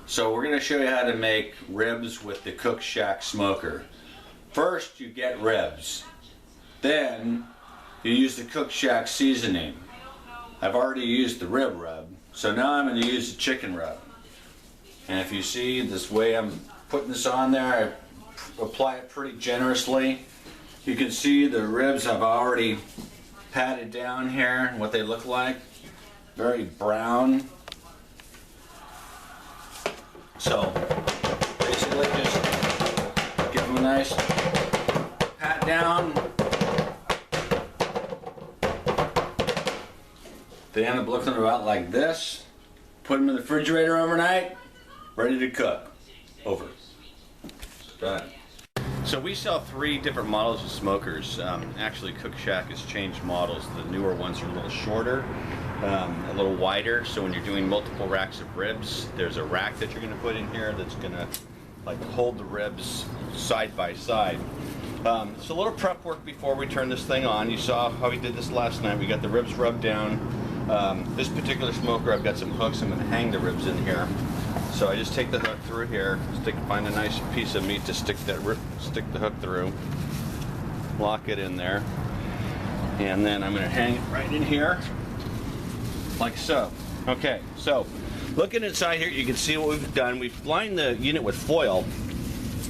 So we're going to show you how to make ribs with the Cookshack smoker. First you get ribs, then you use the Cookshack seasoning. I've already used the rib rub, so now I'm going to use the chicken rub. And if you see this way I'm putting this on there, I apply it pretty generously. You can see the ribs I've already patted down here and what they look like. Very brown. So basically just give them a nice pat down. They end up looking about like this. Put them in the refrigerator overnight, ready to cook. Over. Done. So we sell 3 different models of smokers. Actually, Cookshack has changed models. The newer ones are a little shorter, a little wider. So when you're doing multiple racks of ribs, there's a rack that you're going to put in here that's going to like hold the ribs side by side. It's a little prep work before we turn this thing on. You saw how we did this last night. We got the ribs rubbed down. This particular smoker, I've got some hooks. I'm going to hang the ribs in here. So I just take the hook through here, find a nice piece of meat to stick the hook through, lock it in there, and then I'm going to hang it right in here, like so. Okay, so looking inside here, you can see what we've done. We've lined the unit with foil,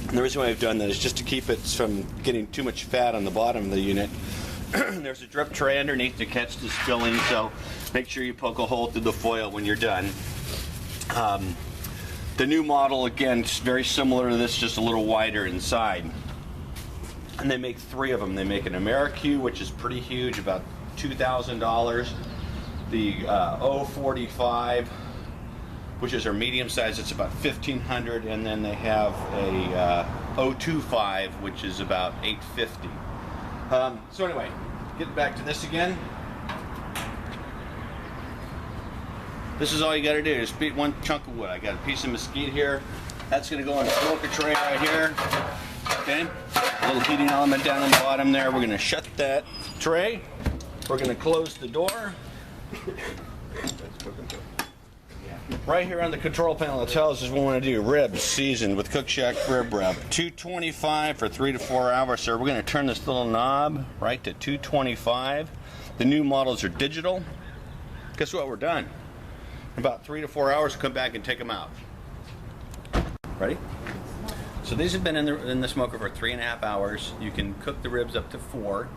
and the reason why I've done that is just to keep it from getting too much fat on the bottom of the unit. There's a drip tray underneath to catch the spilling, so make sure you poke a hole through the foil when you're done. The new model, again, is very similar to this, just a little wider inside. And they make 3 of them. They make an Amerique, which is pretty huge, about $2,000. The 045, which is our medium size, it's about $1,500. And then they have a 025, which is about $850. So anyway, getting back to this again. This is all you got to do, is beat one chunk of wood. I got a piece of mesquite here. That's going to go in a smoker tray right here. Okay, a little heating element down on the bottom there. We're going to shut that tray. We're going to close the door. Right here on the control panel, it tells us we want to do ribs seasoned with Cookshack rib rub. 225 for 3 to 4 hours. So we're going to turn this little knob right to 225. The new models are digital. Guess what? We're done. About 3 to 4 hours, come back and take them out. Ready? So these have been in the smoker for 3.5 hours. You can cook the ribs up to 4.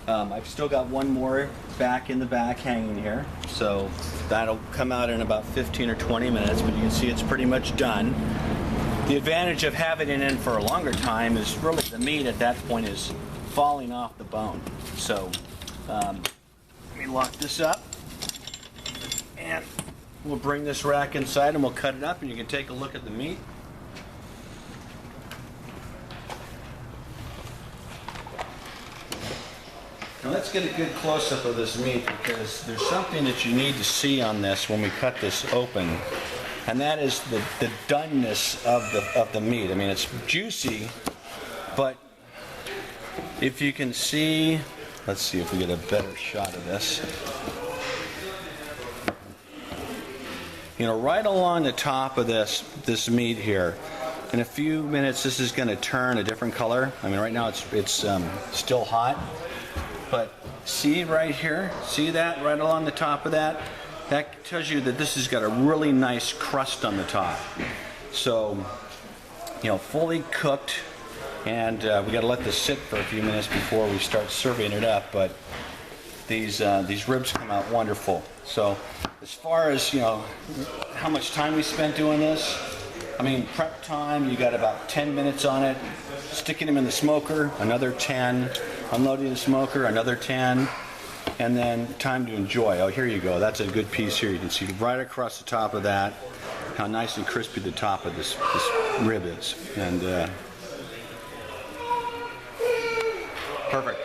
I've still got one more back in the back hanging here, so that'll come out in about 15 or 20 minutes, but you can see it's pretty much done. The advantage of having it in for a longer time is really the meat at that point is falling off the bone. So let me lock this up, and we'll bring this rack inside and we'll cut it up, and you can take a look at the meat. Now let's get a good close-up of this meat, because there's something that you need to see on this when we cut this open, and that is the doneness of the meat. I mean, it's juicy, but if you can see, let's see if we get a better shot of this. You know, right along the top of this meat here, in a few minutes this is going to turn a different color. I mean, right now it's still hot, but see right here, see that right along the top of that? That tells you that this has got a really nice crust on the top. So, you know, fully cooked, and we got to let this sit for a few minutes before we start serving it up. But these ribs come out wonderful. So, as far as, you know, how much time we spent doing this, I mean, prep time, you got about 10 minutes on it. Sticking them in the smoker, another 10. Unloading the smoker, another 10. And then time to enjoy. Oh, here you go. That's a good piece here. You can see right across the top of that how nice and crispy the top of this rib is. And perfect.